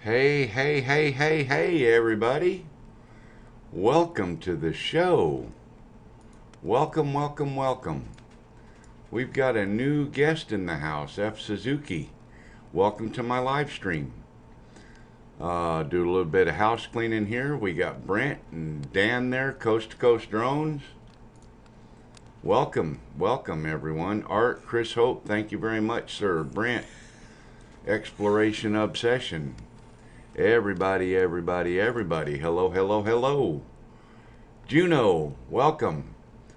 Hey, hey, hey, hey, hey, everybody. Welcome to the show. Welcome, welcome, welcome. We've got a new guest in the house, F. Suzuki. Welcome to my live stream. Do a little bit of house cleaning here. We got Brent and Dan there, Coast to Coast Drones. Welcome, welcome, everyone. Art, Chris Hope, thank you very much, sir. Brent, Exploration Obsession. Everybody, everybody, everybody. Hello, hello, hello. Juno, welcome.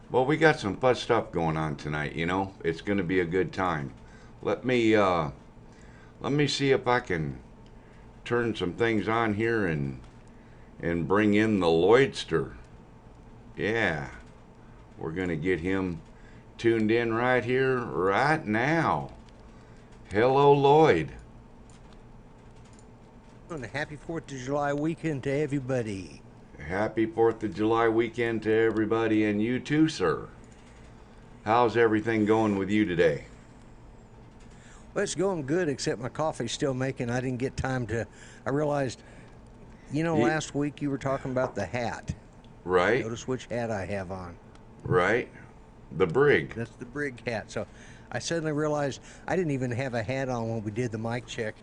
Well, we got some fun stuff going on tonight, you know. It's going to be a good time. Let me see if I can turn some things on here and bring in the Lloydster. Yeah. We're going to get him tuned in right here right now. Hello, Lloyd. And a happy 4th of July weekend to everybody. Happy 4th of July weekend to everybody, and you too, sir. How's everything going with you today? Well, it's going good, except my coffee's still making. I didn't get time to. I realized, last week you were talking about the hat. Right. Notice which hat I have on. Right. The brig. That's the brig hat. So I suddenly realized I didn't even have a hat on when we did the mic check,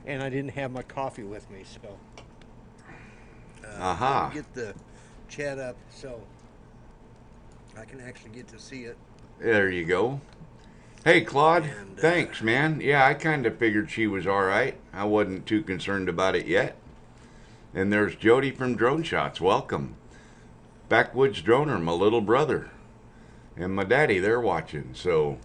and I didn't have my coffee with me. So get the chat up so I can actually get to see it. There you go. Hey, Claude. Thanks, man. Yeah, I kind of figured she was all right. I wasn't too concerned about it yet. And there's Jody from Drone Shots. Welcome. Backwoods Droner, my little brother. And my daddy, they're watching. So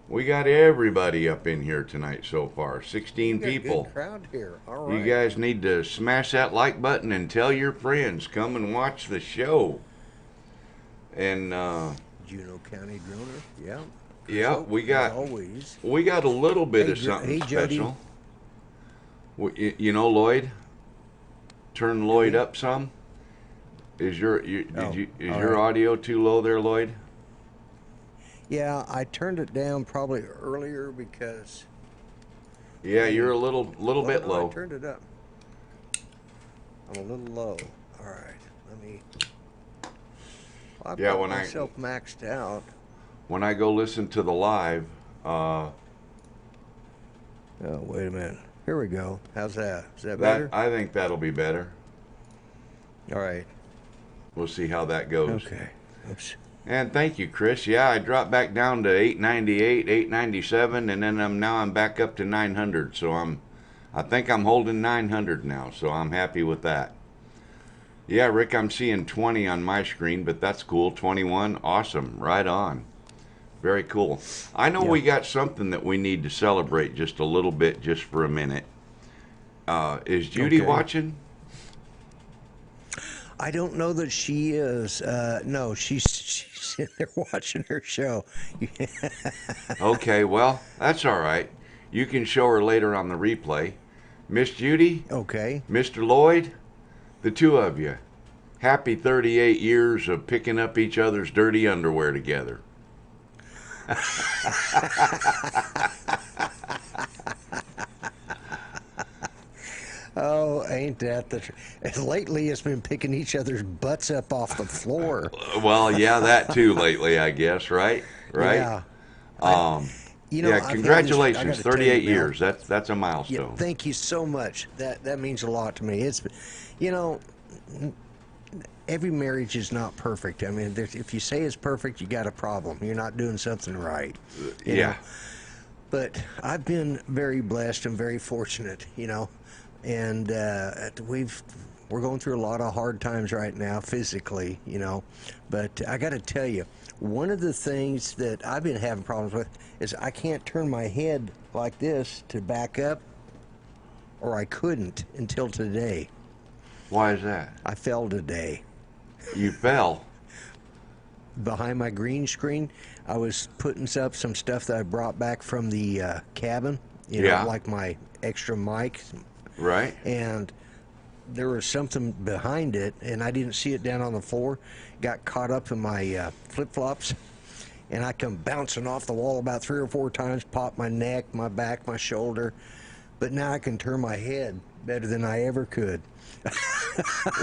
we got everybody up in here tonight so far. 16 people. Good crowd here. All right. You guys need to smash that like button and tell your friends. Come and watch the show. And Juneau County Droner. Yeah. Yeah, So, we got always. We got a little bit of something special. You know, Lloyd. Turn Lloyd up some. Is your audio too low there, Lloyd? Yeah, I turned it down probably earlier because. Yeah, you're a little bit low. I turned it up. I'm a little low. All right, let me. Well, I've got myself maxed out. When I go listen to the live. Oh, wait a minute. Here we go. How's that? Is that better? I think that'll be better. All right. We'll see how that goes. Okay. Oops. And thank you, Chris. Yeah, I dropped back down to 898, 897, and then I'm back up to 900. So I think I'm holding 900 now. So I'm happy with that. Yeah, Rick, I'm seeing 20 on my screen, but that's cool. 21, awesome. Right on. Very cool. I know we got something that we need to celebrate just a little bit, just for a minute. Is Judy watching? I don't know that she is. No, she's sitting there watching her show. Okay, well, that's all right. You can show her later on the replay. Miss Judy? Okay. Mr. Lloyd? The two of you. Happy 38 years of picking up each other's dirty underwear together. Oh, ain't that the lately it's been picking each other's butts up off the floor. Well, yeah, that too lately, I guess, right? Yeah. Congratulations, 38 years. That's a milestone. Yeah, thank you so much. That means a lot to me. It's, every marriage is not perfect. I mean, if you say it's perfect, you got a problem. You're not doing something right. You know? But I've been very blessed and very fortunate, and we're going through a lot of hard times right now physically, But I got to tell you, one of the things that I've been having problems with is I can't turn my head like this to back up, or I couldn't until today. Why is that? I fell today. You fell? Behind my green screen, I was putting up some stuff that I brought back from the cabin, like my extra mic. Right. And there was something behind it, and I didn't see it down on the floor. Got caught up in my flip-flops, and I come bouncing off the wall about 3 or 4 times, popped my neck, my back, my shoulder. but now I can turn my head better than I ever could.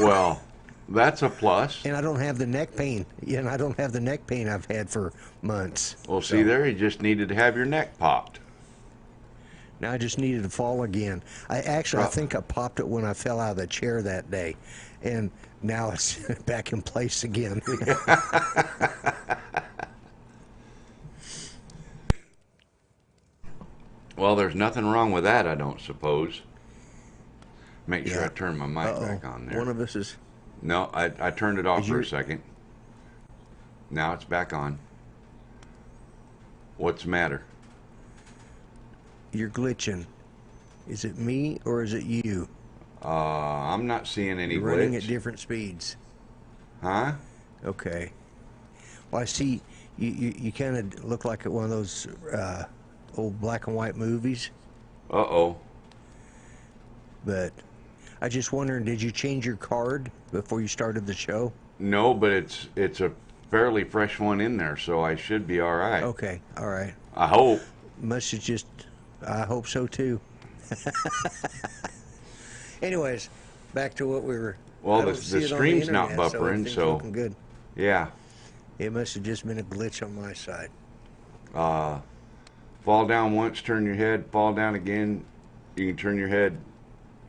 Well, that's a plus. And I don't have the neck pain. Yeah, and I don't have the neck pain I've had for months. Well, see there, you just needed to have your neck popped. Now I just needed to fall again. I think I popped it when I fell out of the chair that day, and now it's back in place again. Well, there's nothing wrong with that, I don't suppose. Make sure Yeah. I turn my mic back on there. One of us is. No, I turned it off Is for your- a second. Now it's back on. What's the matter? You're glitching. Is it me or is it you? I'm not seeing any You're running at glitch. different speeds. Huh? Okay. Well, I see you kind of look like one of those old black and white movies, Uh-oh. but I just wondering, did you change your card before you started the show? No, but it's a fairly fresh one in there, so I should be all right. Okay, all right. I hope. Must have just, I hope so too. Anyways, back to what we were. Well, I the don't see it on stream's not internet, buffering, everything's so looking good. yeah. It must have just been a glitch on my side. Fall down once, turn your head, fall down again, you can turn your head,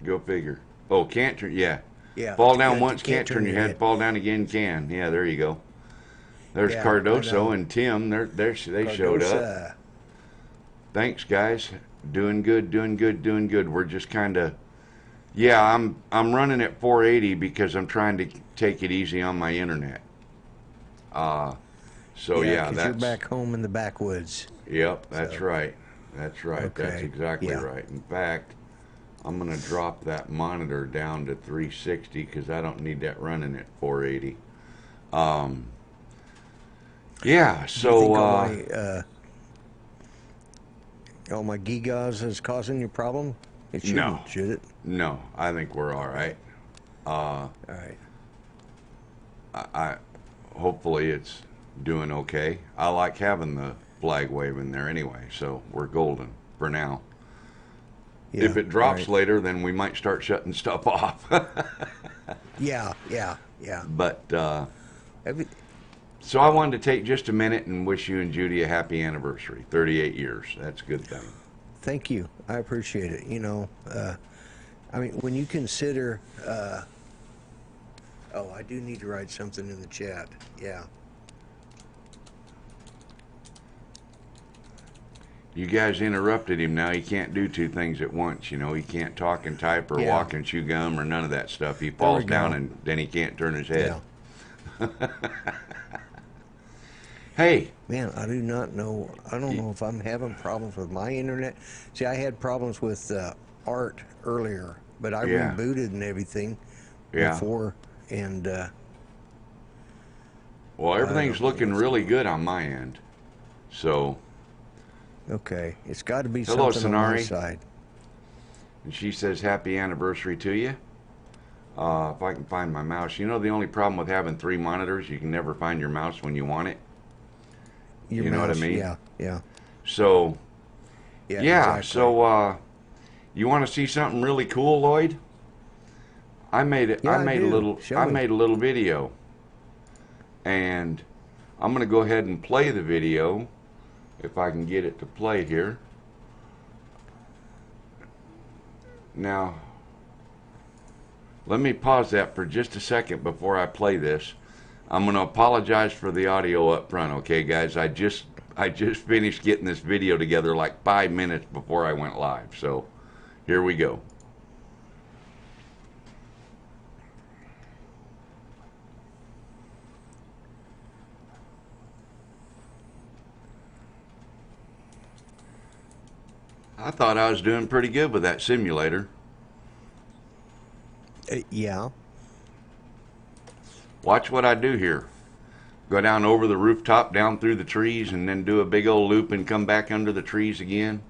go figure. Oh, can't turn, yeah. Yeah. Fall down you once, can't turn your head, fall down again, can. Yeah, there you go. There's Yeah, I know. Cardoso and Tim, they showed up. Cardosa. Thanks, guys. Doing good, doing good, doing good. We're just kind of, yeah, I'm running at 480 because I'm trying to take it easy on my internet. So yeah, 'cause that's you're back home in the backwoods. Yep, that's So. right. That's right. That's Okay, exactly yeah. right. In fact, I'm going to drop that monitor down to 360 because I don't need that running at 480. Yeah, Do you so think all my gigas is causing you a problem? It shouldn't, No. should it? no, I think we're all right. All right. I hopefully it's doing okay. I like having the flag waving there anyway, so we're golden for now. Yeah, If it drops right. later, then we might start shutting stuff off. Yeah. But Every, so I wanted to take just a minute and wish you and Judy a happy anniversary. 38 years. That's a good thing. Thank you. I appreciate it. You know, I mean, when you consider, oh, I do need to write something in the chat. Yeah. You guys interrupted him now. He can't do two things at once. You know, he can't talk and type or Yeah. walk and chew gum or none of that stuff. He falls we down go. and then he can't turn his head. Yeah. Hey, Man, I do not know. I don't know if I'm having problems with my internet. See, I had problems with Art earlier, but I Yeah. rebooted and everything Yeah. before, and well, everything's don't know looking what's really good on my end. So, okay, it's got to be Hello, something on my Sonari. side. and she says happy anniversary to you. If I can find my mouse. You know the only problem with having three monitors, you can never find your mouse when you want it. Your You know what I mouse, mean? Yeah. So, Yeah. yeah, exactly. so you want to see something really cool, Lloyd? I made it. Yeah, I I made a do. little. Show I me. made a little video, and I'm going to go ahead and play the video, if I can get it to play here. Now, let me pause that for just a second before I play this. I'm going to apologize for the audio up front, okay, guys? I just finished getting this video together like 5 minutes before I went live. So, here we go. I thought I was doing pretty good with that simulator. Yeah. Watch what I do here. Go down over the rooftop, down through the trees, and then do a big old loop and come back under the trees again.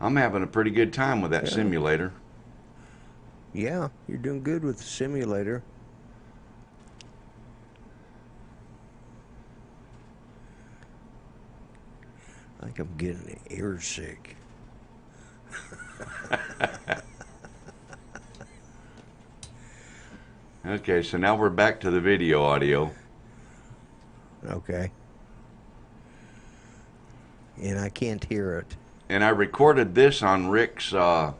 I'm having a pretty good time with that Yeah. simulator. Yeah, you're doing good with the simulator. like I'm getting air sick. Okay, so now we're back to the video audio. Okay. And I can't hear it. And I recorded this on Rick's Osmo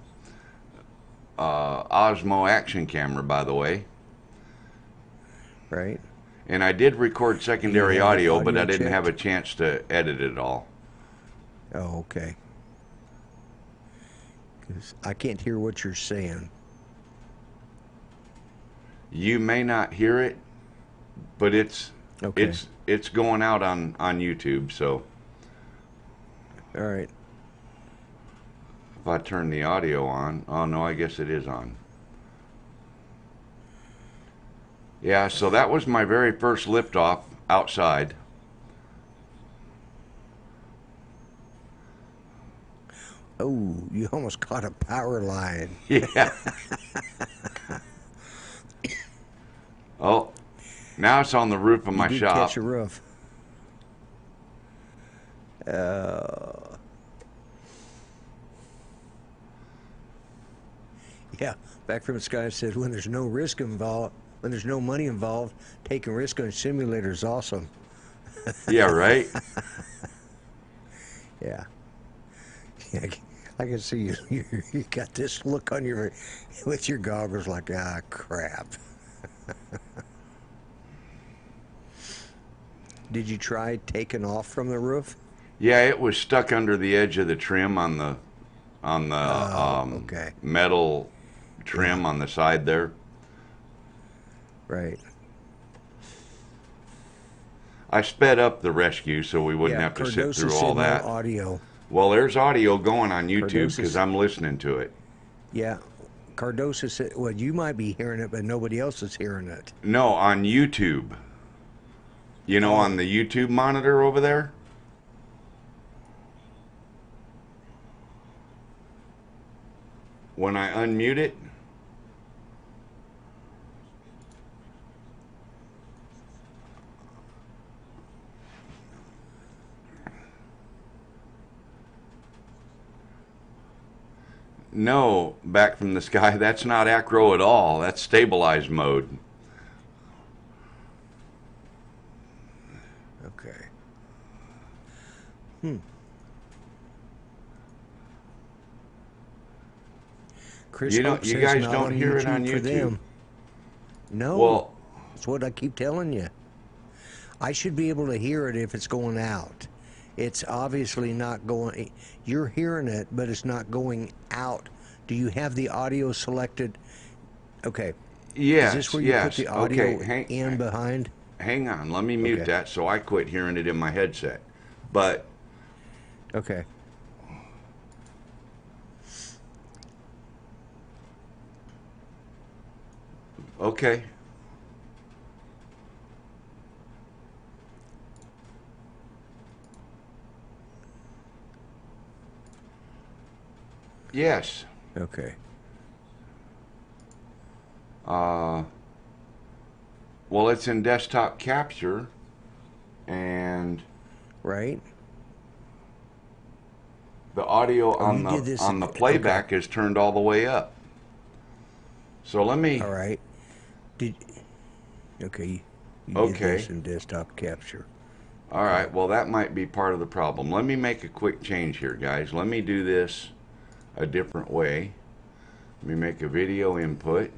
action camera, by the way. Right. And I did record secondary have the audio, but audio I didn't have a checked? chance to edit it all. Oh, okay. 'Cause I can't hear what you're saying. You may not hear it, but it's Okay. it's going out on YouTube. So All right. if I turn the audio on, oh no, I guess it is on. Yeah, so that was my very first liftoff outside. Oh, you almost caught a power line. Yeah. Oh, now it's on the roof of my You did shop. catch a roof. Yeah, back from the sky said, when there's no risk involved, when there's no money involved, taking risk on a simulator is awesome. Yeah, right? Yeah. Yeah, I can see you. You got this look on your, with your goggles like, ah, crap. Did you try taking off from the roof? Yeah, it was stuck under the edge of the trim on the Okay. metal trim on the side there. Right. I sped up the rescue so we wouldn't Yeah, have to sit Cardoso through all said that. no audio. Well, there's audio going on YouTube Cardoso's- because I'm listening to it. Yeah. Cardoso said, well, you might be hearing it, but nobody else is hearing it. No, on YouTube. You know, on the YouTube monitor over there? When I unmute it, no, back from the sky, that's not acro at all. That's stabilized mode. Okay. Chris You Hope don't, you says guys not don't on hear it YouTube on for YouTube. them. No. Well, That's what I keep telling you. I should be able to hear it if it's going out. It's obviously not going. You're hearing it, but it's not going out. Do you have the audio selected? Okay. yes, Is this where you yes. put the audio Okay, in behind? hang on. Let me mute Okay. that so I quit hearing it in my headset. But Okay. okay. Yes. Okay. Well, it's in desktop capture, and Right. the audio Oh, on you did this the in- playback is turned all the way up. So let me. All right. Did. Okay. You did Okay. this in desktop capture. All right. Well, that might be part of the problem. Let me make a quick change here, guys. Let me do this a different way. Let me make a video input,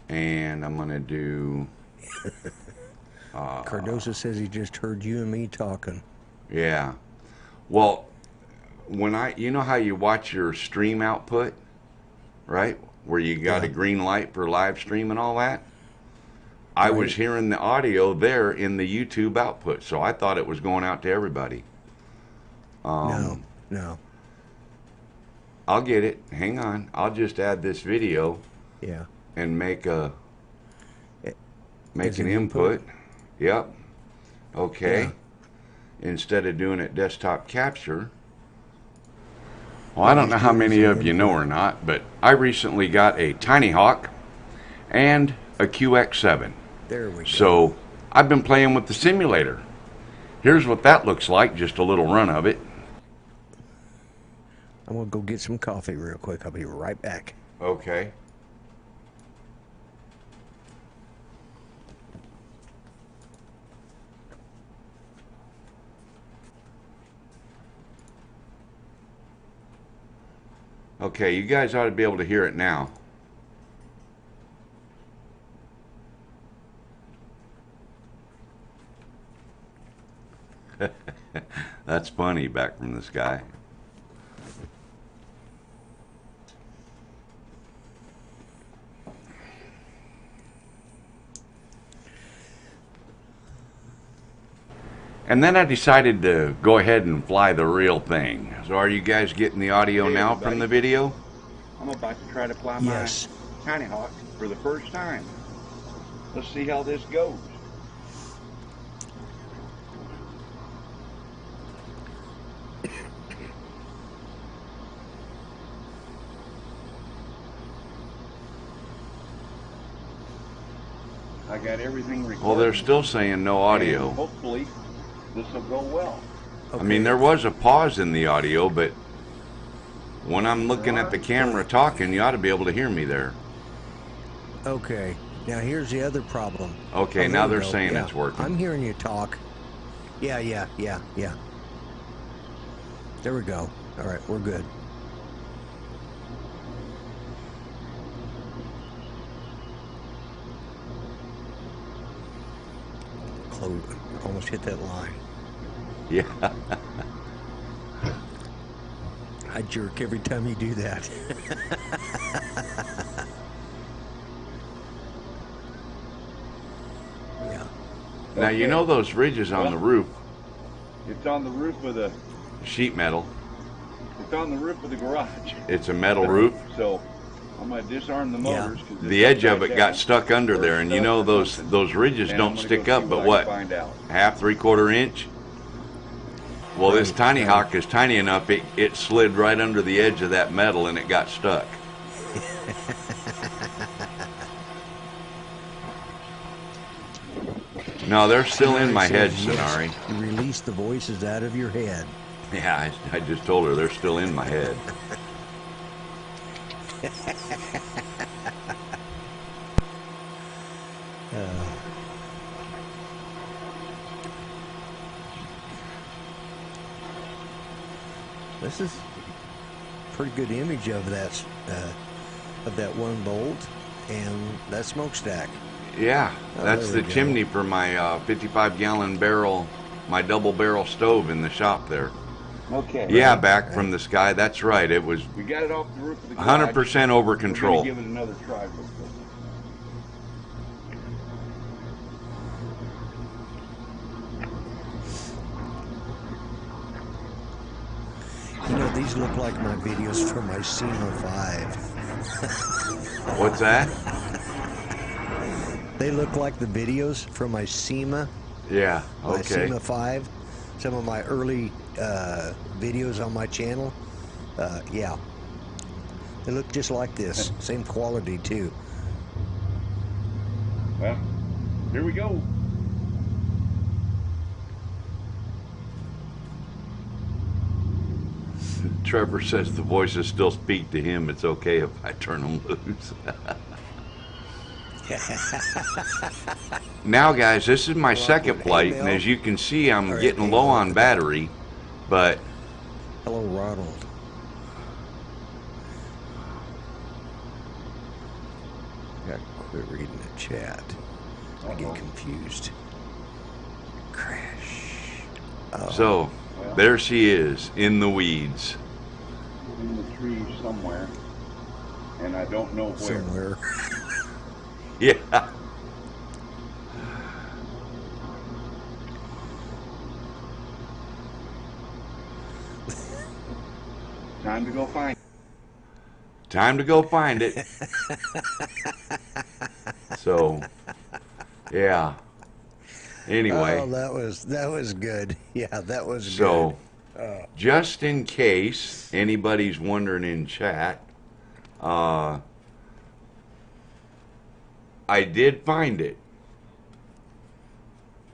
and I'm gonna do. Cardoso says he just heard you and me talking. Yeah. Well, when you know how you watch your stream output, right? Where you got Yeah. a green light for live stream and all that. I was Right. hearing the audio there in the YouTube output, so I thought it was going out to everybody. No. I'll get it. Hang on. I'll just add this video Yeah. and make an As an input. Yep. Okay. Yeah. Instead of doing it desktop capture. Well, I don't know how many of you know or not, but I recently got a TinyHawk and a QX7. There we go. So I've been playing with the simulator. Here's what that looks like, just a little run of it. I'm gonna go get some coffee real quick. I'll be right back. Okay. Okay, you guys ought to be able to hear it now. That's funny, back from the sky. And then I decided to go ahead and fly the real thing. So are you guys getting the audio now from the video? I'm about to try to fly my TinyHawk for the first time. Let's see how this goes. I got everything recorded. Well, they're still saying no audio. And hopefully, this will go well. Okay. I mean, there was a pause in the audio, but when I'm looking at the camera talking, you ought to be able to hear me there. Okay. Now, here's the other problem. Okay, now they're saying it's working. I'm hearing you talk. Yeah. There we go. All right, we're good. Close. Almost hit that line. Yeah. I jerk every time you do that. Yeah. Now, you know those ridges on the roof? It's on the roof of the sheet metal. It's on the roof of the garage. It's a metal roof. So I'm going to disarm the motors. Yeah. The edge of it got stuck under there, and you know those ridges don't stick up, but what? Half, 3/4 inch? Well, this TinyHawk is tiny enough, it slid right under the edge of that metal and it got stuck. No, they're still in my head, Sonari. You release the voices out of your head. Yeah, I just told her they're still in my head. This is a pretty good image of that one bolt and that smokestack. Yeah, that's the chimney for my 55-gallon barrel, my double barrel stove in the shop there. Okay. Yeah, back from the sky. That's right. It was. We got it off the roof of the garage. 100% over control. We're gonna give it another try. You know, these look like my videos from my SEMA 5. What's that? They look like the videos from my SEMA. Yeah, okay. My SEMA 5. Some of my early videos on my channel. Yeah. They look just like this. Same quality, too. Well, here we go. Trevor says the voices still speak to him. It's okay if I turn them loose. Now, guys, this is my second flight, and as you can see, I'm getting low on battery, but... Hello, Ronald. Gotta quit reading the chat. I get confused. Crash. Oh. So, there she is, in the weeds. In the trees somewhere, and I don't know where. Somewhere. Yeah. Time to go find it. Time to go find it. So, yeah. Anyway. Oh, that was good. Yeah, that was good. So, just in case anybody's wondering in chat, I did find it.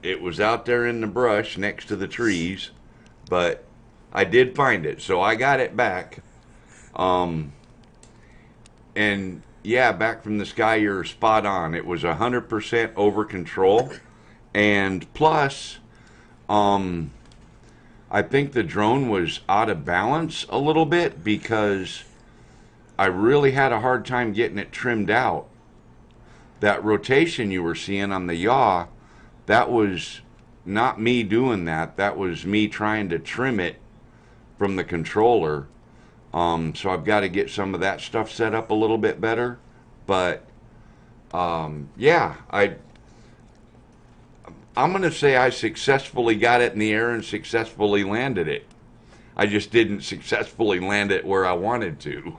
It was out there in the brush next to the trees, but I did find it, so I got it back. And yeah, back from the sky, you're spot on. It was 100% over control, and plus, I think the drone was out of balance a little bit because I really had a hard time getting it trimmed out. That rotation you were seeing on the yaw, that was not me doing that. That was me trying to trim it from the controller. So I've got to get some of that stuff set up a little bit better. But yeah, I'm going to say I successfully got it in the air and successfully landed it. I just didn't successfully land it where I wanted to.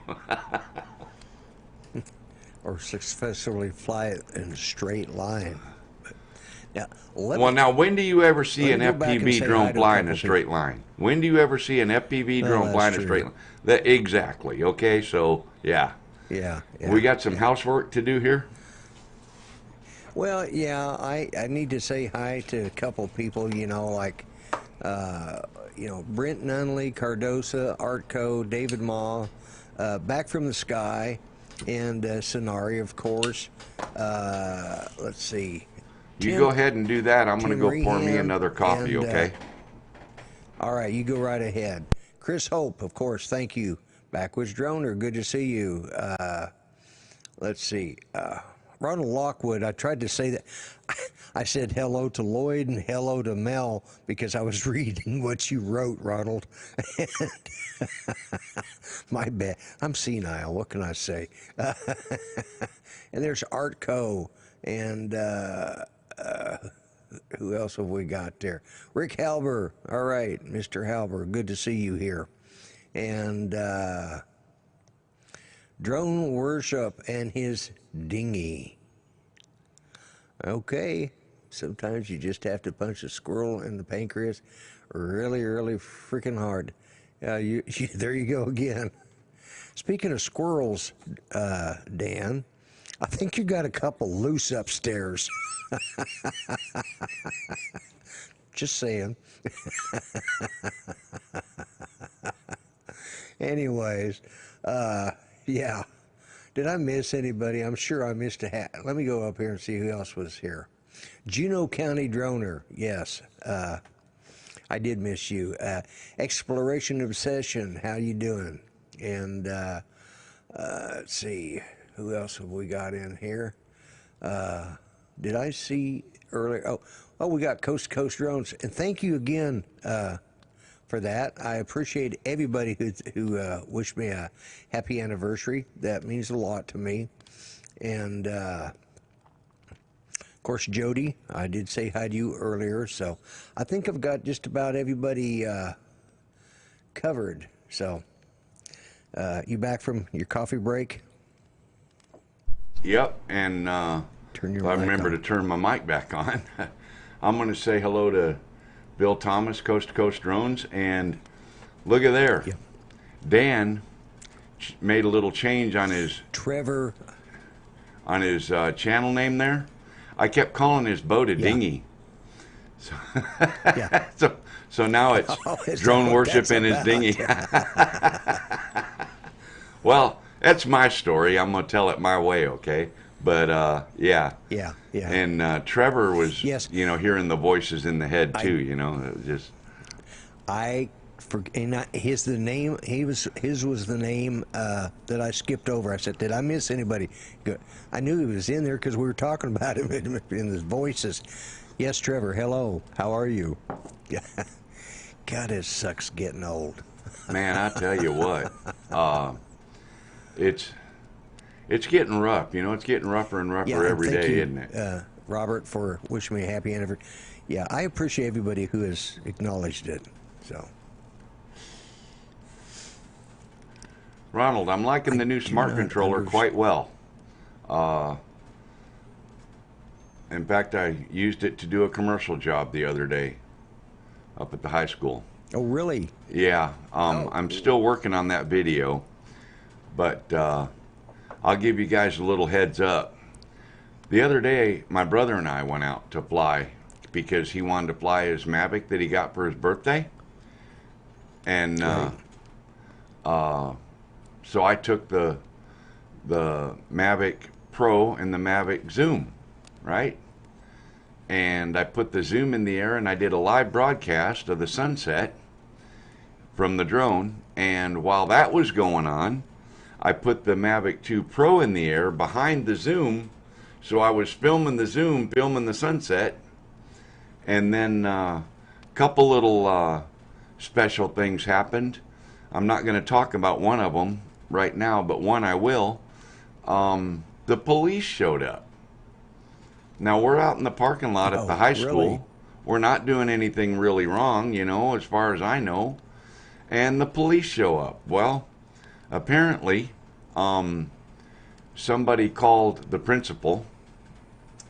Or successfully fly it in a straight line. Now, now, when do you ever see an go back and FPV say hi drone to a fly in couple a straight line? When do you ever see an FPV drone fly in a that's straight true. line? Exactly. Okay, so yeah. Yeah. We got some housework to do here. Well, yeah, I need to say hi to a couple people, like, Brent Nunley, Cardosa, Artco, David Maw, Back from the Sky, and Sonari, of course. Let's see. You Tim- go ahead and do that. I'm going to Tim go pour me Rehan another coffee, and, okay? All right, you go right ahead. Chris Hope, of course, thank you. Backwoods Droner, good to see you. Let's see. Ronald Lockwood, I tried to say that. I said hello to Lloyd and hello to Mel because I was reading what you wrote, Ronald. My bad. I'm senile. What can I say? And there's Artco and who else have we got there? Rick Halber. All right, Mr. Halber, good to see you here. And Drone Worship and his dinghy. Okay, sometimes you just have to punch a squirrel in the pancreas really, really freaking hard. There you go again. Speaking of squirrels, Dan, I think you got a couple loose upstairs. Just saying. Anyways, yeah. Did I miss anybody? I'm sure I missed a hat. Let me go up here and see who else was here. Juneau County Droner. Yes. I did miss you. Exploration Obsession. How you doing? And let's see. Who else have we got in here? Did I see earlier? Oh, we got Coast to Coast Drones. And thank you again for that. I appreciate everybody who wished me a happy anniversary. That means a lot to me. And of course, Jody, I did say hi to you earlier. So I think I've got just about everybody covered. So you back from your coffee break? Yep, and if I remember to turn my mic back on, I'm going to say hello to Bill Thomas, Coast to Coast Drones, and look at there. Yeah. Dan made a little change on his Trevor. On his channel name there. I kept calling his boat a dinghy. So, Yeah. so now it's Is Drone that what Worship that's in his about? dinghy. Well, that's my story. I'm going to tell it my way, okay? But, yeah. Yeah. And Trevor was, Yes. hearing the voices in the head, too, it was just... His was the name that I skipped over. I said, did I miss anybody? Good. I knew he was in there because we were talking about him in his voices. Yes, Trevor, hello. How are you? God, it sucks getting old. Man, I tell you what, it's getting rough. It's getting rougher and rougher every thank day, you, isn't it? Robert, for wishing me a happy anniversary. Yeah, I appreciate everybody who has acknowledged it. So, Ronald, I'm liking the new smart controller quite well. In fact, I used it to do a commercial job the other day up at the high school. oh really? Yeah, I'm still working on that video, but I'll give you guys a little heads up. The other day, my brother and I went out to fly because he wanted to fly his Mavic that he got for his birthday. And so I took the Mavic Pro and the Mavic Zoom, right? And I put the Zoom in the air and I did a live broadcast of the sunset from the drone. And while that was going on, I put the Mavic 2 Pro in the air behind the Zoom. So I was filming the Zoom, filming the sunset. And then a couple little special things happened. I'm not going to talk about one of them right now, but one I will. The police showed up. Now, we're out in the parking lot at the high school. Really? We're not doing anything really wrong, you know, as far as I know. And the police show up. Well, apparently, somebody called the principal,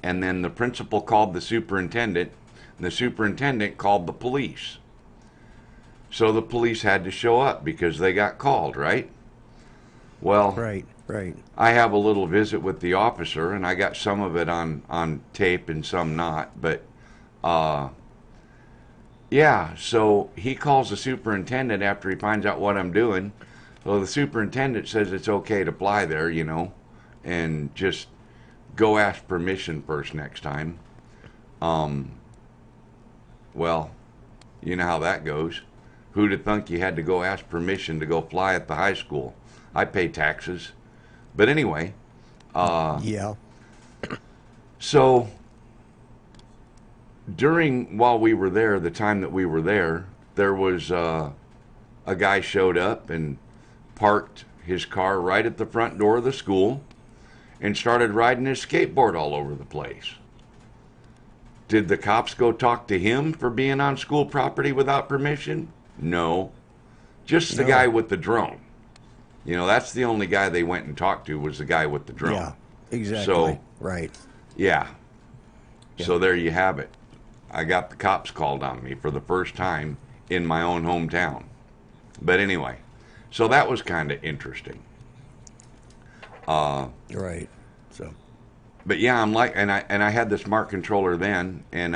and then the principal called the superintendent, and the superintendent called the police. So the police had to show up because they got called, right? Well, Right. I have a little visit with the officer, and I got some of it on tape and some not. But, yeah, so he calls the superintendent after he finds out what I'm doing. So the superintendent says it's okay to fly there, you know, and just go ask permission first next time. Well, you know how that goes. Who'd have thunk you had to go ask permission to go fly at the high school? I pay taxes. But anyway, Yeah. so while we were there, the time that we were there, there was a guy showed up and parked his car right at the front door of the school and started riding his skateboard all over the place. Did the cops go talk to him for being on school property without permission? No. Just the No. guy with the drone. You know, that's the only guy they went and talked to, was the guy with the drone. Yeah. Exactly. So, right. yeah. Yeah. So there you have it. I got the cops called on me for the first time in my own hometown. But anyway, so that was kind of interesting. Right. So. But yeah, I'm like, and I had the smart controller then, and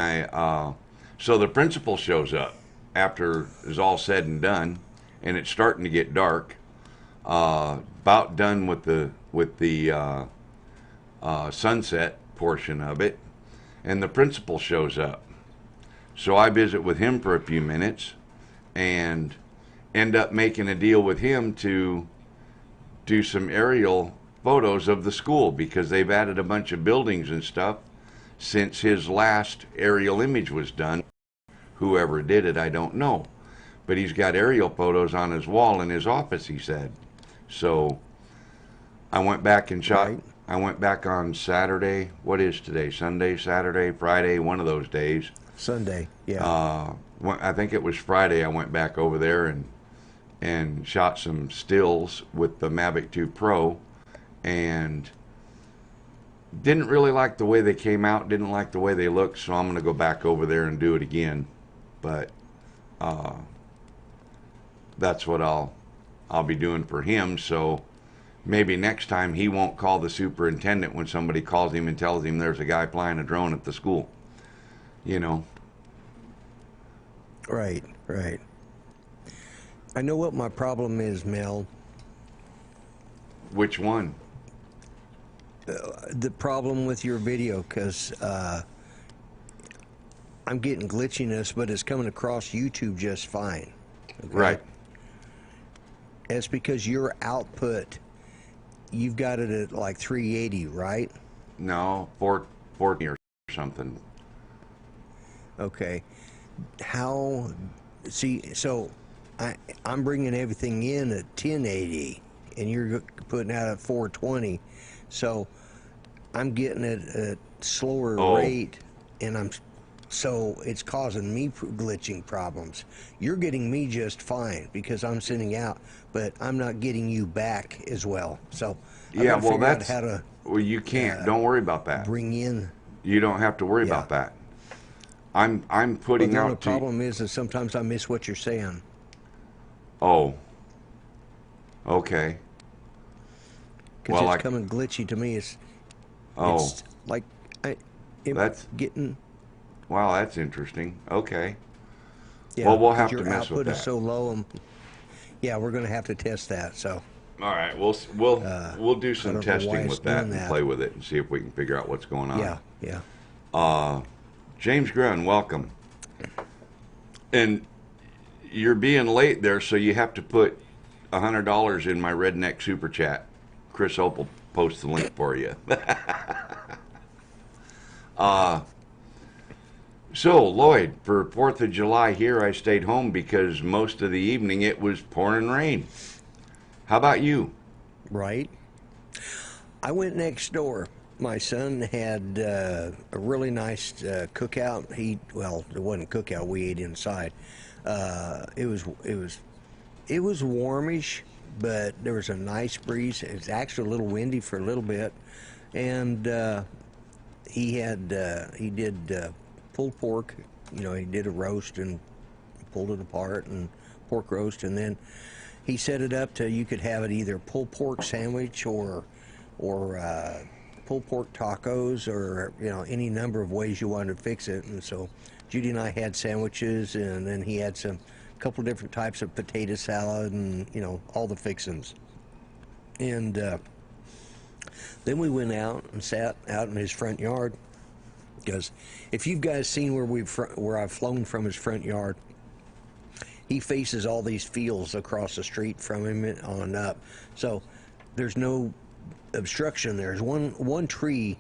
so the principal shows up after it's all said and done, and it's starting to get dark. About done with the sunset portion of it, and the principal shows up. So I visit with him for a few minutes, and end up making a deal with him to do some aerial photos of the school, because they've added a bunch of buildings and stuff since his last aerial image was done. Whoever did it, I don't know. But he's got aerial photos on his wall in his office, he said. So I went back and shot. Right. I went back on Saturday. What is today? Sunday, Saturday, Friday, one of those days. Sunday. Yeah. I think it was Friday. I went back over there and shot some stills with the Mavic 2 Pro, and didn't really like the way they came out, didn't like the way they looked, so I'm going to go back over there and do it again. But that's what I'll be doing for him, so maybe next time he won't call the superintendent when somebody calls him and tells him there's a guy flying a drone at the school. You know. Right. I know what my problem is, Mel. Which one? The problem with your video, because I'm getting glitchiness, but it's coming across YouTube just fine. Okay? Right. It's because your output, you've got it at like 380, right? No, 440 or something. Okay. So I'm bringing everything in at 1080, and you're putting out at 420. So I'm getting it at slower rate, and so it's causing me glitching problems. You're getting me just fine because I'm sending out, but I'm not getting you back as well. So I've got to figure out how to. Well, you can't. Don't worry about that. Bring in. You don't have to worry about that. I'm putting But out. the problem is that sometimes I miss what you're saying. Oh. Okay. Because it's coming glitchy to me. It's like that's getting. Wow, that's interesting. Okay. Yeah, Well, we'll 'cause have to your mess with output is that. so low. And yeah, we're going to have to test that. So All right, we'll do I some don't know why testing it's with that doing and that. play with it and see if we can figure out what's going on. Yeah, yeah. James Grun, welcome. And you're being late there, so you have to put $100 in my redneck super chat. Chris Hope will post the link for you. So, Lloyd, for 4th of July here, I stayed home because most of the evening it was pouring rain. How about you? Right. I went next door. My son had a really nice cookout. Well, it wasn't a cookout. We ate inside. It was warmish, but there was a nice breeze. It was actually a little windy for a little bit, and he did pulled pork. You know, he did a roast and pulled it apart and pork roast, and then he set it up to you could have it either pulled pork sandwich or pulled pork tacos, or any number of ways you wanted to fix it. And so Judy and I had sandwiches, and then he had a couple different types of potato salad, and all the fixings. And then we went out and sat out in his front yard, because if you guys seen where I've flown from his front yard, he faces all these fields across the street from him on up. So there's no obstruction. There's one tree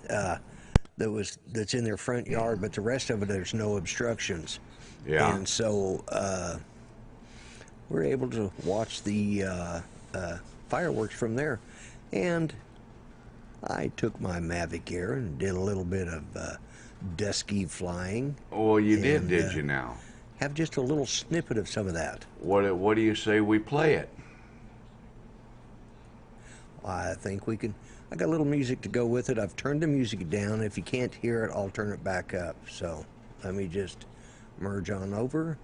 that's in their front yard, but the rest of it there's no obstructions. Yeah. And so we're able to watch the fireworks from there. And I took my Mavic Air and did a little bit of dusky flying. Well, you did you now? Have just a little snippet of some of that. What do you say we play it? I think we can. I got a little music to go with it. I've turned the music down. If you can't hear it, I'll turn it back up. So let me just merge on over.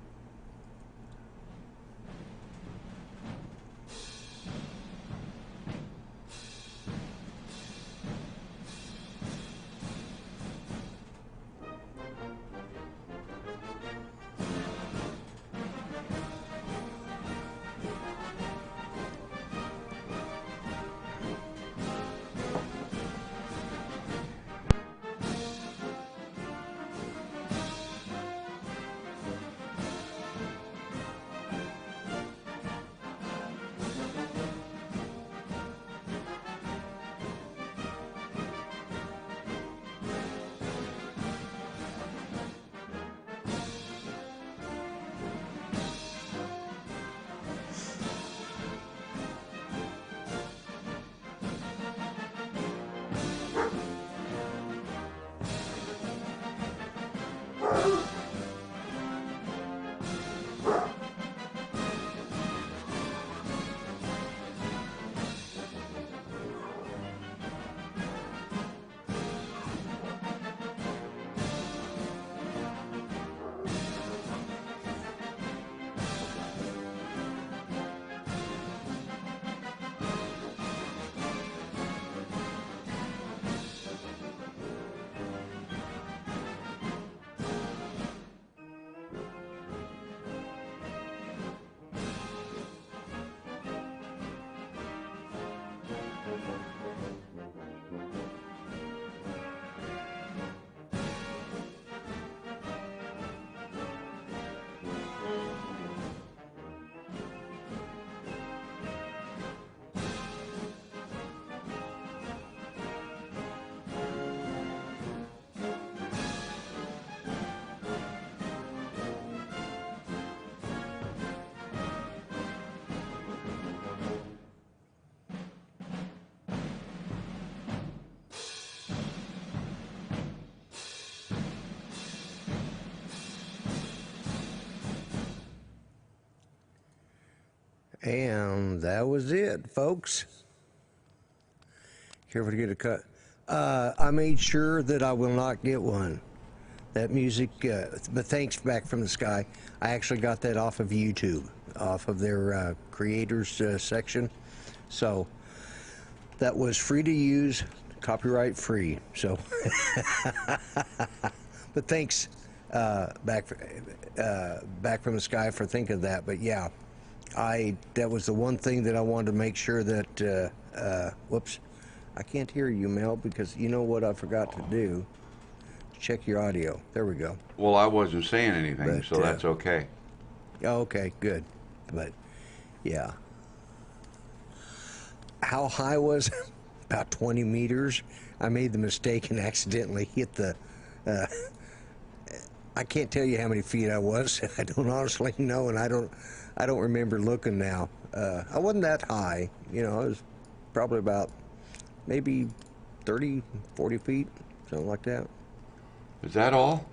And that was it, folks. Careful to get a cut. I made sure that I will not get one. That music, but thanks back from the sky. I actually got that off of YouTube, off of their creators section. So that was free to use, copyright free. So but thanks, back from the sky for thinking of that. But yeah, that was the one thing that I wanted to make sure that. Whoops, I can't hear you, Mel, because you know what I forgot to do. Check your audio. There we go. Well, I wasn't saying anything, But, so that's okay. Oh, okay, good. But yeah, how high was it? About 20 meters. I made the mistake and accidentally hit the. I can't tell you how many feet I was. I don't honestly know, and I don't remember looking now. I wasn't that high, you know. I was probably about maybe 30, 40 feet, something like that. Is that all?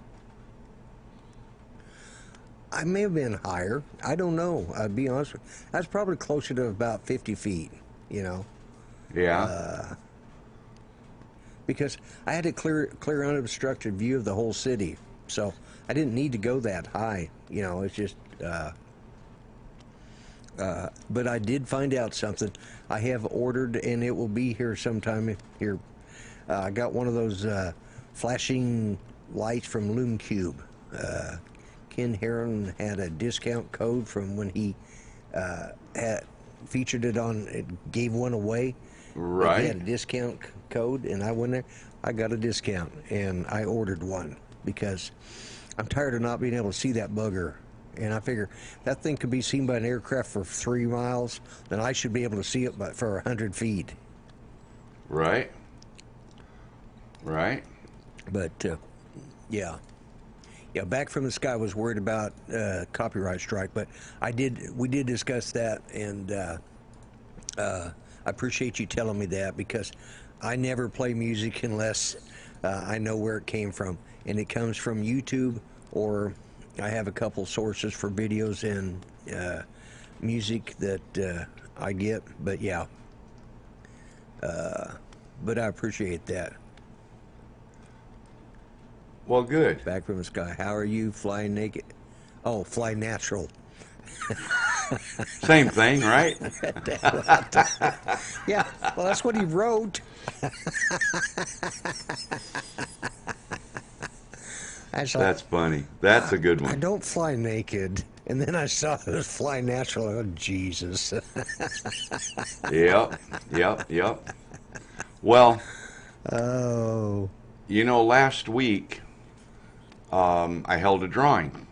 I may have been higher. I don't know. I'll be honest with you. I was probably closer to about 50 feet, you know. Yeah. Because I had a clear unobstructed view of the whole city. So I didn't need to go that high, you know. It's just, but I did find out something. I have ordered, and it will be here sometime here. I got one of those flashing lights from LoomCube. Ken Heron had a discount code from when he had featured it on, it gave one away. Right. He had a discount code, and I went there. I got a discount, and I ordered one because I'm tired of not being able to see that bugger. And I figure that thing could be seen by an aircraft for 3 miles, then I should be able to see it but for 100 feet. Right. Right. But yeah. Back from the Sky was worried about copyright strike, but we did discuss that, and I appreciate you telling me that, because I never play music unless I know where it came from, and it comes from YouTube, or I have a couple sources for videos and music that I get. But yeah, but I appreciate that. Well, good. Back from the Sky. How are you? Flying naked? Oh, fly natural. Same thing, right? Yeah, well, that's what he wrote. That's funny. That's a good I one. don't fly naked. And then I saw it was fly natural. Oh, Jesus. Yep. Well, Oh. you know, last week I held a drawing.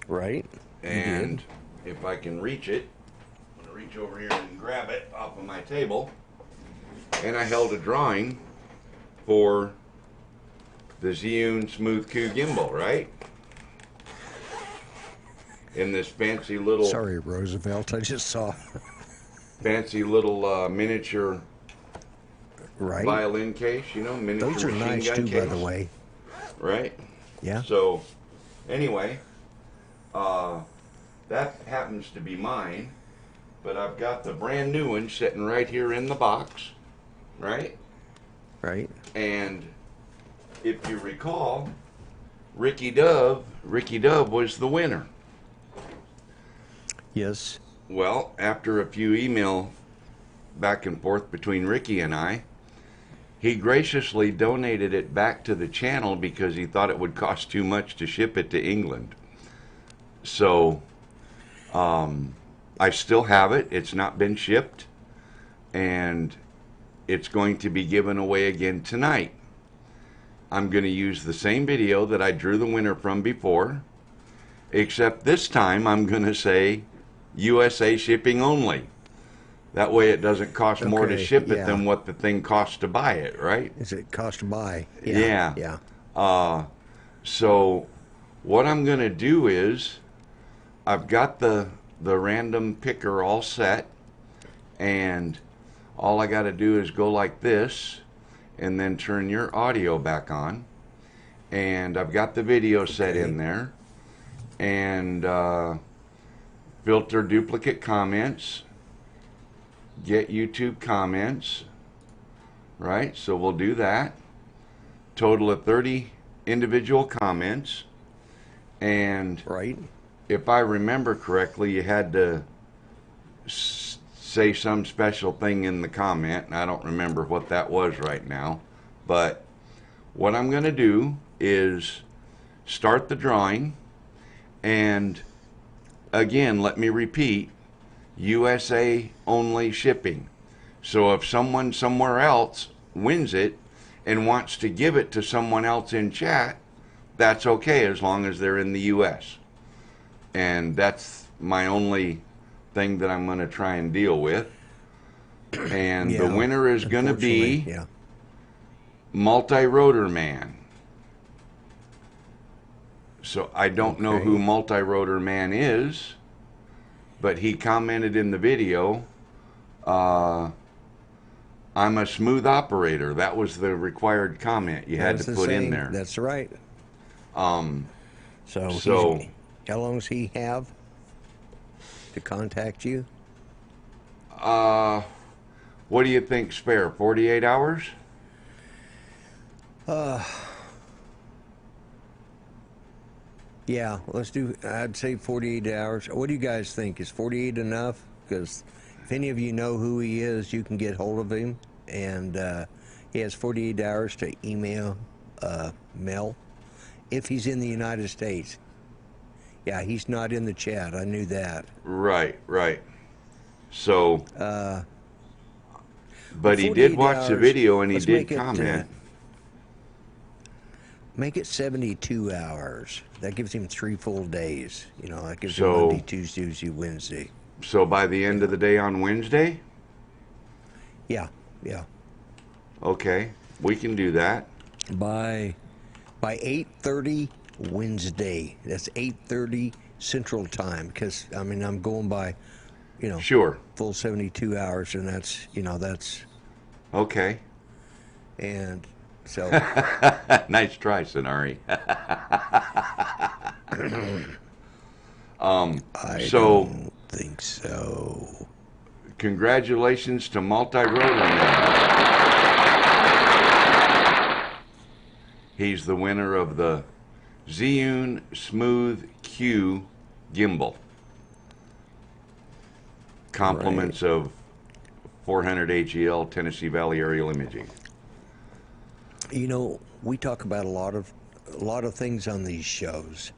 Right. And if I can reach it, I'm going to reach over here and grab it off of my table. And I held a drawing for the Zhiyun Smooth Q gimbal, right? In this fancy little... Sorry, Roosevelt. I just saw... fancy little miniature Right. violin case, you know, miniature Those are machine nice, gun too, case. by the way. Right? Yeah. So, anyway, that happens to be mine, but I've got the brand new one sitting right here in the box, right? Right. And if you recall, Ricky Dove was the winner. Yes. Well, after a few email back and forth between Ricky and I, he graciously donated it back to the channel because he thought it would cost too much to ship it to England. So, I still have it. It's not been shipped, and it's going to be given away again tonight. I'm going to use the same video that I drew the winner from before, except this time I'm going to say USA shipping only. That way it doesn't cost more to ship it than what the thing costs to buy it, right? Is it cost to buy? Yeah. Yeah. So what I'm going to do is I've got the random picker all set, and all I got to do is go like this and then turn your audio back on, and I've got the video set in there, and filter duplicate comments, get YouTube comments, right? So we'll do that. Total of 30 individual comments, and if I remember correctly, you had to say some special thing in the comment, and I don't remember what that was right now, but what I'm going to do is start the drawing, and again, let me repeat, USA only shipping. So if someone somewhere else wins it and wants to give it to someone else in chat, that's okay as long as they're in the US. And that's my only thing that I'm going to try and deal with. And the winner is going to be Multi-Rotor Man. So I don't know who Multi-Rotor Man is, but he commented in the video, I'm a smooth operator. That was the required comment you had to put in there. That's right. So how long does he have to contact you? What do you think, Spare? 48 hours? Yeah, let's do, I'd say 48 hours. What do you guys think? Is 48 enough? Because if any of you know who he is, you can get hold of him. And he has 48 hours to email Mel if he's in the United States. Yeah, he's not in the chat. I knew that. Right. So, but he did watch the video and he did comment. Make it 72 hours. That gives him 3 full days. You know, that gives him Monday, Tuesday, Wednesday. So by the end of the day on Wednesday? Yeah. Okay, we can do that. By 8:30 Wednesday. That's 8:30 Central Time. Because, I mean, I'm going by, you know, full 72 hours, and that's, you know, that's... Okay. And... So nice try, Sonari. I don't think so. Congratulations to Multi-Rotor Man. He's the winner of the Zhiyun Smooth Q gimbal. Compliments of 400 AGL Tennessee Valley Aerial Imaging. You know, we talk about a lot of things on these shows,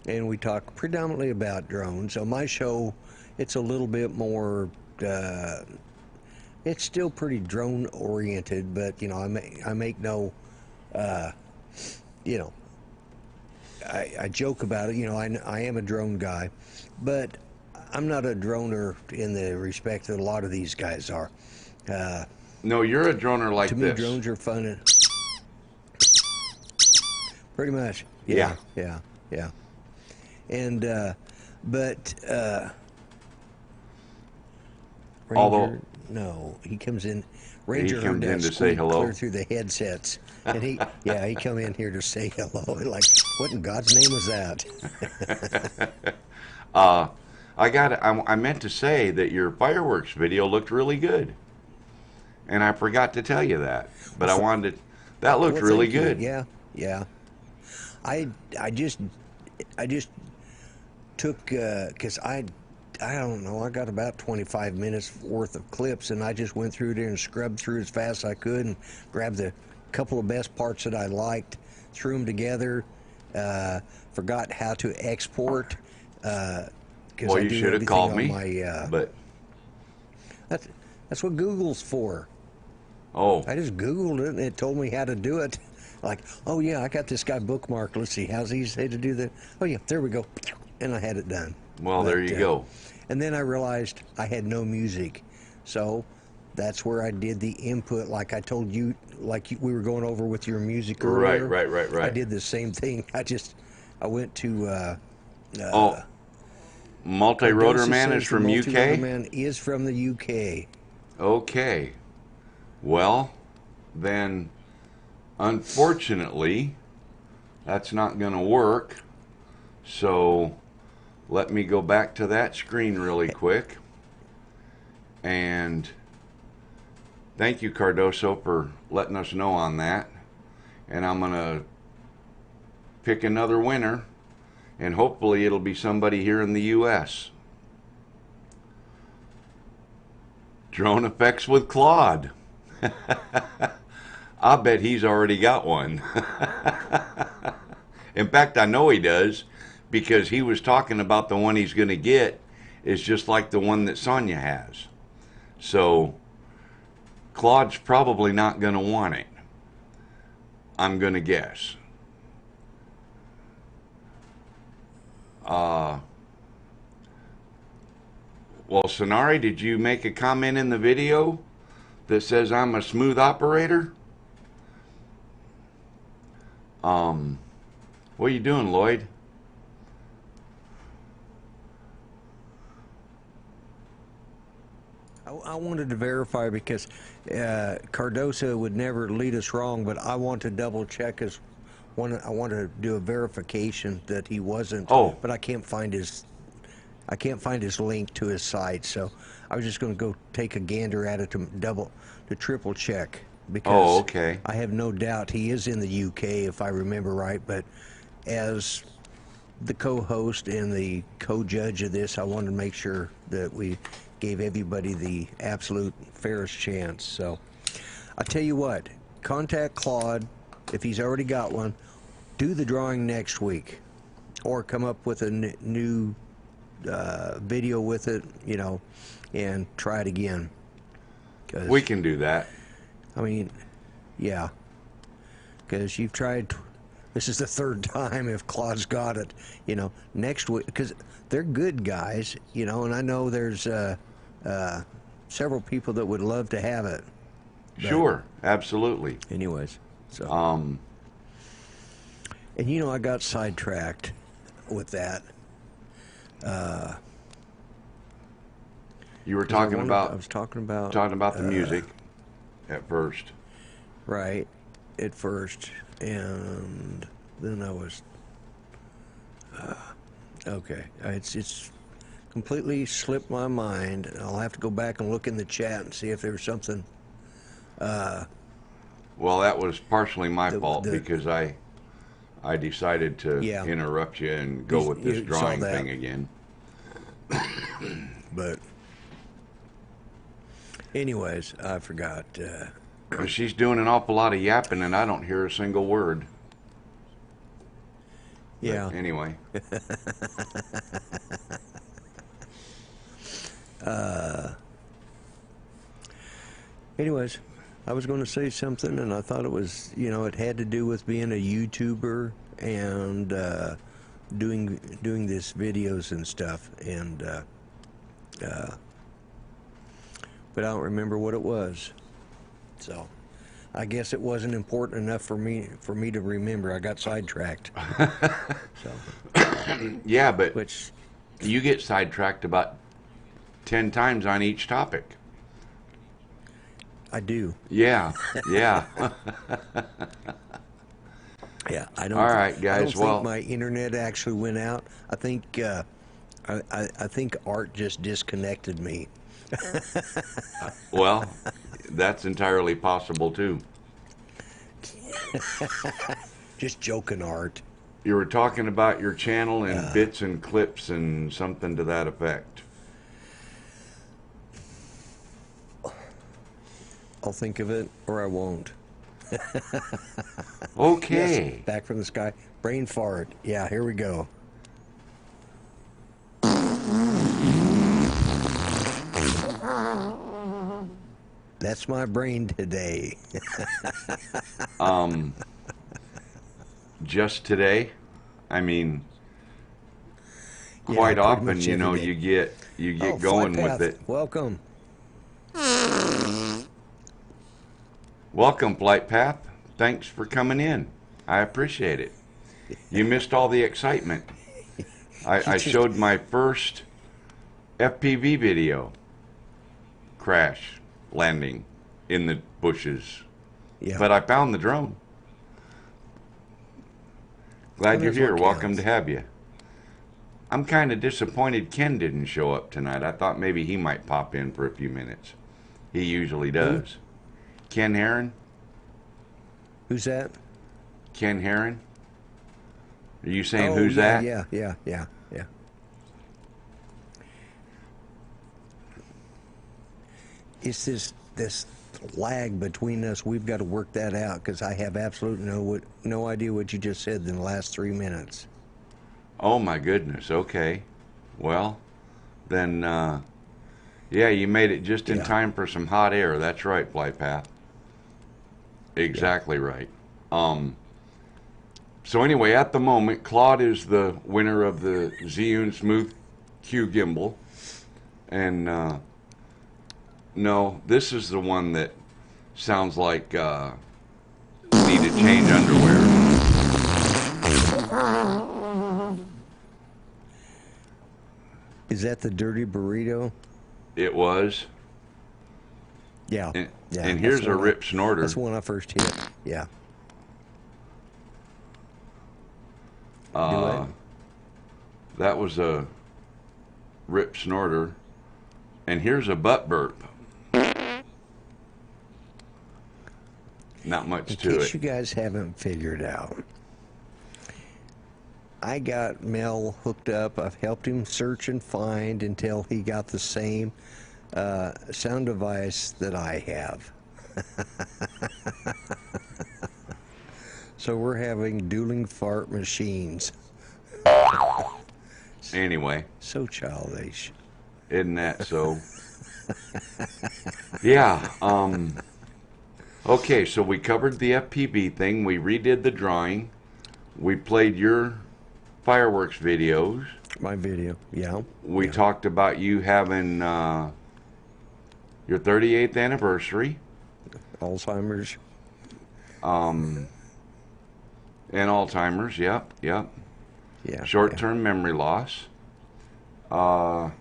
and we talk predominantly about drones. On my show, it's a little bit more. It's still pretty drone oriented, but you know, I make no. You know, I joke about it. You know, I am a drone guy, but I'm not a droner in the respect that a lot of these guys are. No, you're a droner like this. To me, drones are fun and. Pretty much. Yeah. And, but, Ranger, no, he comes in, Ranger heard that to say hello. Clear through the headsets. And he come in here to say hello. Like, what in God's name was that? I meant to say that your fireworks video looked really good. And I forgot to tell you that. But I wanted to, that looked really good. Yeah. I just took, because I don't know, I got about 25 minutes worth of clips, and I just went through there and scrubbed through as fast as I could and grabbed the couple of best parts that I liked, threw them together, forgot how to export. Well, you should have called me, but... That's what Google's for. Oh. I just Googled it, and it told me how to do it. Like, oh yeah, I got this guy bookmarked. Let's see, how's he say to do that? Oh yeah, there we go. And I had it done. Well, there you go. And then I realized I had no music. So that's where I did the input, like I told you, we were going over with your music earlier. Right. I did the same thing. I went to... Multi-Rotor Man is from UK? Multi-Rotor Man is from the UK. Okay. Well, then... Unfortunately, that's not going to work. So let me go back to that screen really quick. And thank you, Cardoso, for letting us know on that. And I'm going to pick another winner. And hopefully it'll be somebody here in the U.S. Drone Effects with Claude. I bet he's already got one. In fact, I know he does, because he was talking about the one he's going to get is just like the one that Sonia has. So Claude's probably not going to want it, I'm going to guess. Well, Sonari, did you make a comment in the video that says I'm a smooth operator? What are you doing, Lloyd? I wanted to verify because Cardosa would never lead us wrong, but I want to double check I want to do a verification that he wasn't. Oh. But I can't find his link to his site, so I was just going to go take a gander at it to triple check, because okay. I have no doubt he is in the UK, if I remember right. But as the co-host and the co-judge of this, I wanted to make sure that we gave everybody the absolute fairest chance. So I tell you what, contact Claude if he's already got one. Do the drawing next week, or come up with a new video with it, you know, and try it again. We can do that. I mean, yeah, because you've tried. This is the third time if Claude's got it, you know, next week, because they're good guys, you know, and I know there's several people that would love to have it. Sure, absolutely. Anyways, so and you know, I got sidetracked with that. You were talking about. I was talking about the music at first. Right, at first, and then I was okay. It's completely slipped my mind. I'll have to go back and look in the chat and see if there was something. Well, that was partially my fault, because I decided to interrupt you and go with this drawing thing again. But anyways, I forgot. She's doing an awful lot of yapping, and I don't hear a single word. Yeah. But anyway. Anyways, I was going to say something, and I thought it was, you know, it had to do with being a YouTuber and doing this videos and stuff, and but I don't remember what it was. So I guess it wasn't important enough for me to remember. I got sidetracked. So Yeah, but which you get sidetracked about 10 times on each topic. I do. Yeah, yeah. Yeah, I don't. All right, guys. I don't think my internet actually went out. I think I think Art just disconnected me. Well, that's entirely possible too. Just joking, Art. You were talking about your channel and bits and clips and something to that effect. I'll think of it, or I won't. Okay. Yes, back from the sky. Brain fart. Yeah, here we go. That's my brain today. Just today? I mean, quite often, you know, you get going with it. Welcome. Welcome, Flight Path. Thanks for coming in. I appreciate it. You missed all the excitement. I showed my first FPV video. Crash, landing in the bushes. Yeah. But I found the drone. Glad you're here. Welcome to have you. I'm kind of disappointed Ken didn't show up tonight. I thought maybe he might pop in for a few minutes. He usually does. Ken Heron? Who's that? Ken Heron? Are you saying who's that? Yeah. It's this lag between us. We've got to work that out because I have absolutely no idea what you just said in the last 3 minutes. Oh my goodness. Okay. Well, then, yeah, you made it just in time for some hot air. That's right, Flypath. Exactly right. So anyway, at the moment, Claude is the winner of the Zhiyun Smooth Q gimbal, and no, this is the one that sounds like need to change underwear. Is that the dirty burrito? It was. Yeah. And here's a rip snorter. That's the one I first hit. Yeah. That was a rip snorter. And here's a butt burp. Not much to it. In case you guys haven't figured out, I got Mel hooked up. I've helped him search and find until he got the same sound device that I have. So we're having dueling fart machines. Anyway. So childish. Isn't that so? Yeah. Okay, so we covered the FPV thing. We redid the drawing. We played your fireworks videos. My video, yeah. We talked about you having your 38th anniversary. Alzheimer's. And Alzheimer's, yep. Yeah. Short-term memory loss. Yeah.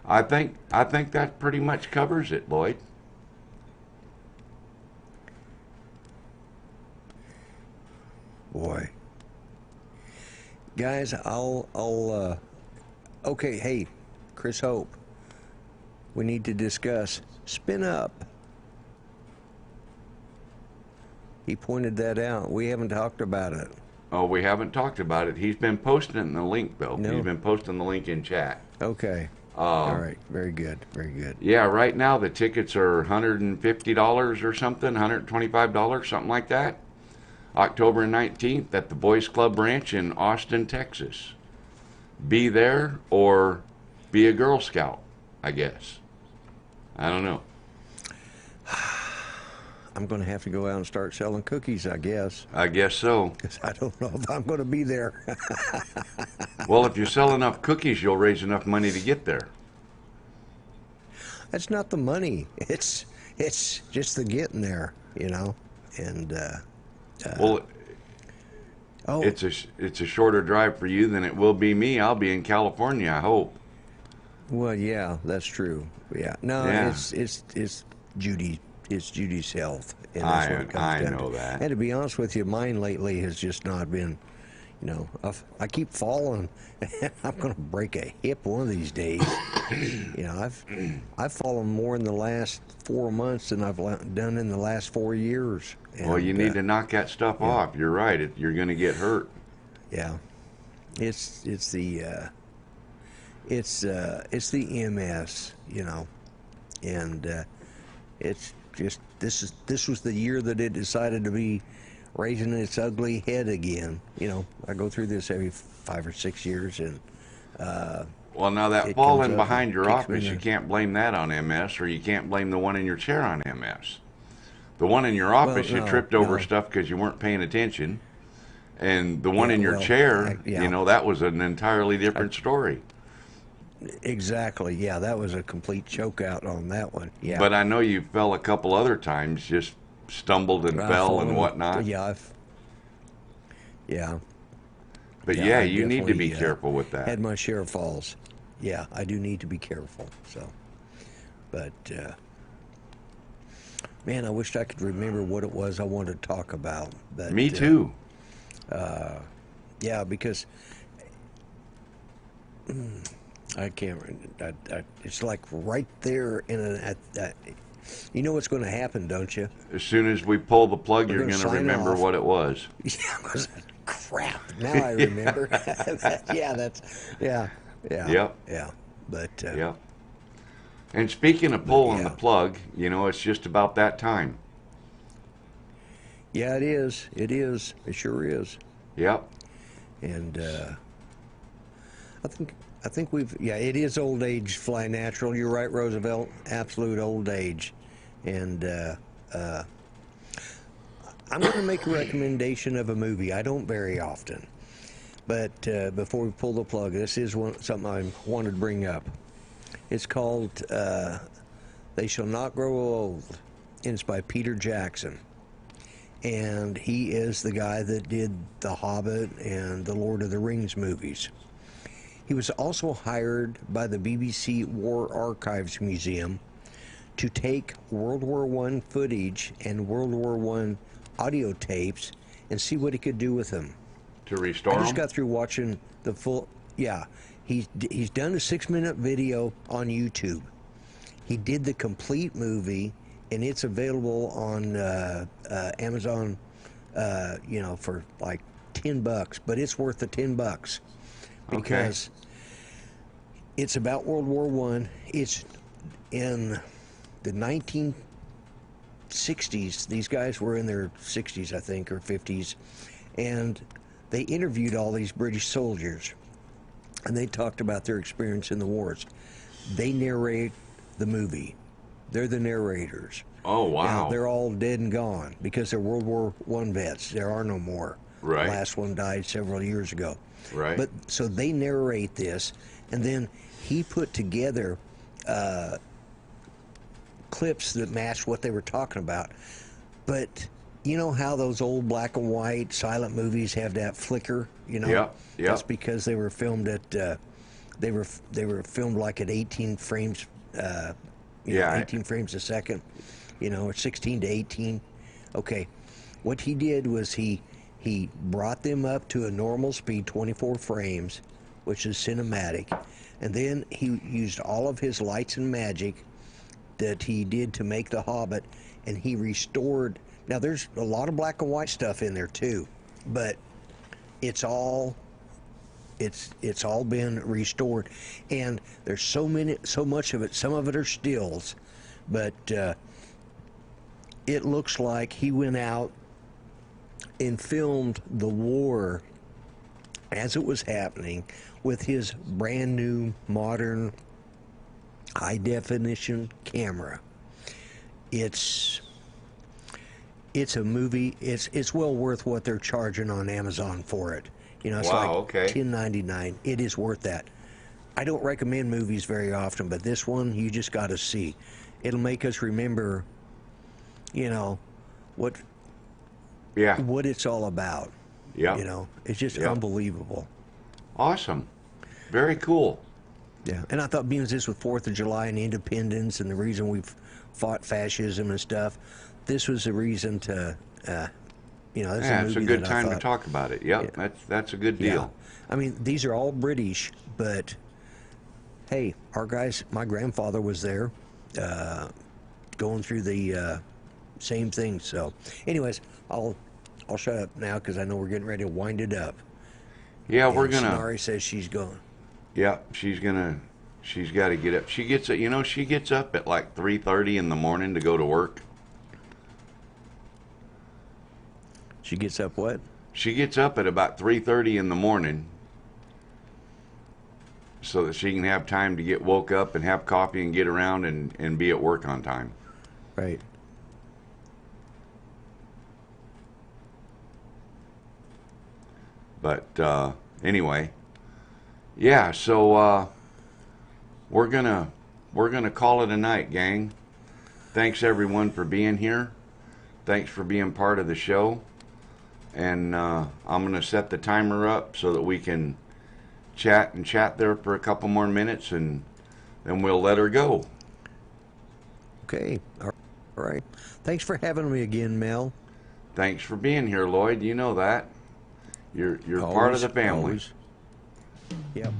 I think that pretty much covers it, Lloyd. Boy. Guys, I'll okay, hey, Chris Hope. We need to discuss spin up. He pointed that out. We haven't talked about it. Oh, we haven't talked about it. He's been posting it in the link, though. No. He's been posting the link in chat. Okay. All right. Very good. Very good. Yeah, right now the tickets are $150 or something, $125, something like that. October 19th at the Boys Club Ranch in Austin, Texas. Be there or be a Girl Scout, I guess. I don't know. I'm going to have to go out and start selling cookies, I guess. I guess so. Because I don't know if I'm going to be there. Well, if you sell enough cookies, you'll raise enough money to get there. That's not the money. It's just the getting there, you know. And well, it's a shorter drive for you than it will be me. I'll be in California, I hope. Well, yeah, that's true. Yeah, no, Yeah. it's Judy. It's Judy's health. And I know to. that. And to be honest with you, mine lately has just not been. You know, I keep falling. I'm going to break a hip one of these days. You know, I've fallen more in the last 4 months than I've done in the last 4 years. And, well, you need to knock that stuff off. You're right. You're going to get hurt. Yeah, it's the MS, you know, and it's just this was the year that it decided to be raising its ugly head again. You know, I go through this every 5 or 6 years, and well, now that falling behind your office, you can't blame that on MS, or you can't blame the one in your chair on MS. The one in your office, you tripped over stuff because you weren't paying attention, and the one in your chair, you know, that was an entirely different story. Exactly. Yeah, that was a complete choke out on that one. Yeah. But I know you fell a couple other times, just stumbled and fell and whatnot. Yeah. But yeah, you need to be careful with that. Had my share of falls. Yeah, I do need to be careful. So, but man, I wished I could remember what it was I wanted to talk about. But, me too. Yeah, because I can't. It's like right there you know what's going to happen, don't you? As soon as we pull the plug, you're going to remember what it was. Yeah, crap. Now I remember. Yep. Yeah. But yep. And speaking of pulling yeah. the plug, you know, it's just about that time. Yeah, it is. It is. It sure is. Yep. And I think we've, yeah, it is old age fly natural. You're right, Roosevelt. Absolute old age. And I'm going to make a recommendation of a movie. I don't very often. But before we pull the plug, this is something I wanted to bring up. It's called They Shall Not Grow Old. And it's by Peter Jackson. And he is the guy that did The Hobbit and the Lord of the Rings movies. He was also hired by the BBC War Archives Museum to take World War I footage and World War I audio tapes and see what he could do with them. To restore I just them? got through watching the full, yeah. He's done a 6-minute video on YouTube. He did the complete movie, and it's available on Amazon, you know, for like $10, but it's worth the $10 because it's about World War I. It's in the 1960s. These guys were in their 60s, I think, or 50s, and they interviewed all these British soldiers, and they talked about their experience in the wars. They narrate the movie. They're the narrators. Oh, wow. Now, they're all dead and gone because they're World War I vets. There are no more. Right. The last one died several years ago. Right. But so they narrate this, and then he put together clips that matched what they were talking about. But you know how those old black and white silent movies have that flicker? You know, yeah. That's because they were filmed at they were filmed like at 18 frames. 18 frames a second. You know, or 16 to 18. Okay, what he did was he brought them up to a normal speed, 24 frames, which is cinematic, and then he used all of his lights and magic that he did to make The Hobbit, and he restored. Now there's a lot of black and white stuff in there too, but it's all been restored, and there's so much of it. Some of it are stills, but it looks like he went out and filmed the war as it was happening with his brand new modern high definition camera. It's a movie. It's well worth what they're charging on Amazon for it. You know, it's like $10.99. It is worth that. I don't recommend movies very often, but this one you just got to see. It'll make us remember, you know, what it's all about. Yeah. You know, it's just unbelievable. Awesome. Very cool. Yeah. And I thought being this with 4th of July and independence and the reason we've fought fascism and stuff, this was a reason to, you know, it's a good time to talk about it. Yep. Yeah. That's a good deal. Yeah. I mean, these are all British, but hey, our guys, my grandfather was there, going through the same thing. So anyways, I'll shut up now because I know we're getting ready to wind it up. Yeah, and we're gonna. Sonari says she's going. Yeah, she's got to get up. She gets up at like 3:30 in the morning to go to work. She gets up what? She gets up at about 3:30 in the morning so that she can have time to get woke up and have coffee and get around and be at work on time. Right. But anyway, yeah. So we're gonna call it a night, gang. Thanks everyone for being here. Thanks for being part of the show. And I'm gonna set the timer up so that we can chat there for a couple more minutes, and then we'll let her go. Okay. All right. Thanks for having me again, Mel. Thanks for being here, Lloyd. You know that. You're Always, part of the family. Always. Yep.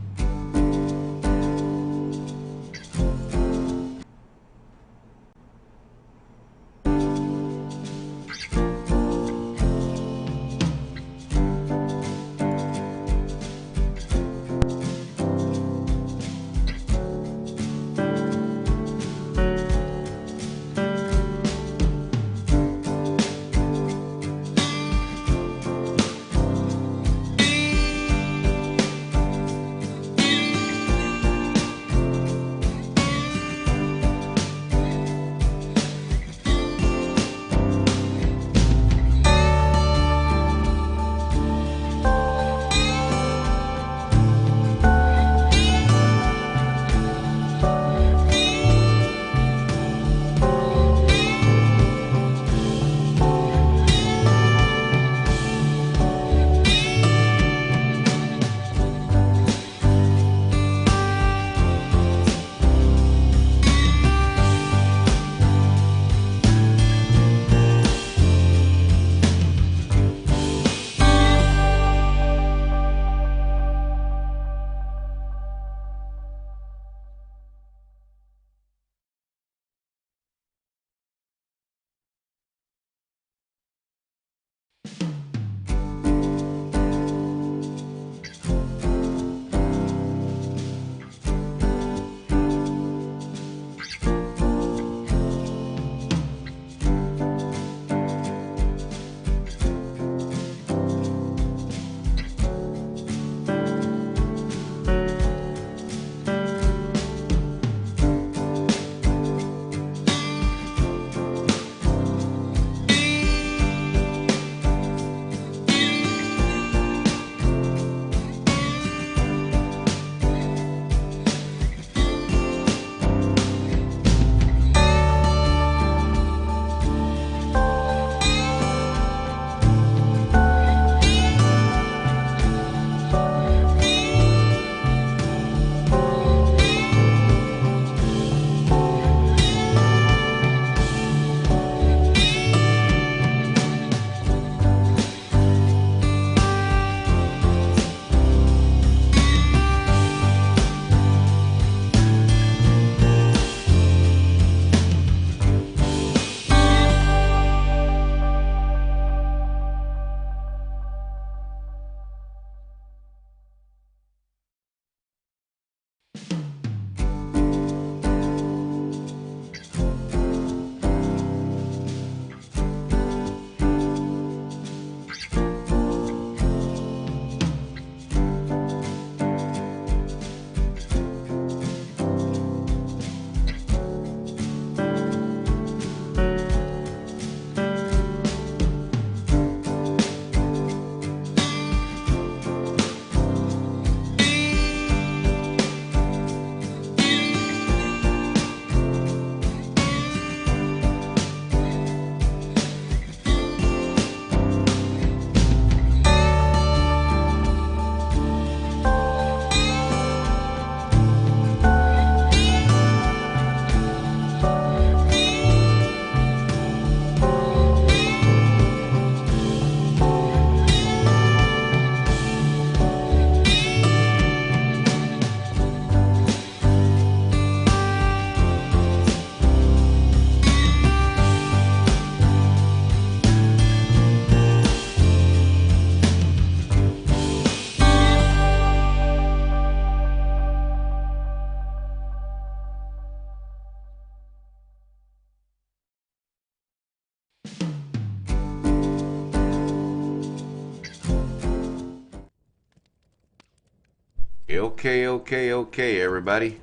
Okay, everybody.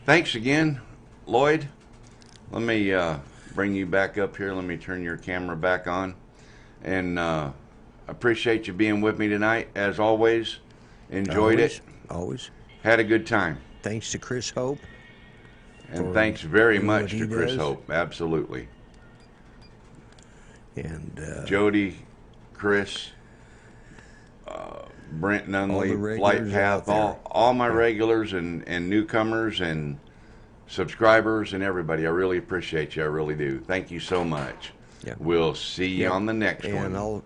Thanks again, Lloyd. Let me bring you back up here. Let me turn your camera back on. And appreciate you being with me tonight, as always. Enjoyed it. Always. Had a good time. Thanks to Chris Hope. And thanks very much to Chris does. Hope. Absolutely. And Jody, Chris, Brent Nunley, Flight Path, all my regulars and newcomers and subscribers and everybody. I really appreciate you. I really do. Thank you so much. Yeah. We'll see you on the next one. And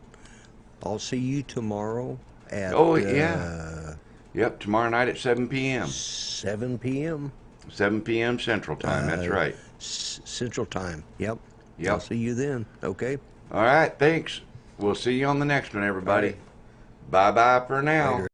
I'll see you tomorrow at Yep, tomorrow night at 7 p.m. 7 p.m. 7 p.m. Central Time. That's right. Central Time. Yep. Yep. I'll see you then. Okay. All right, thanks. We'll see you on the next one, everybody. Bye-bye for now. Later.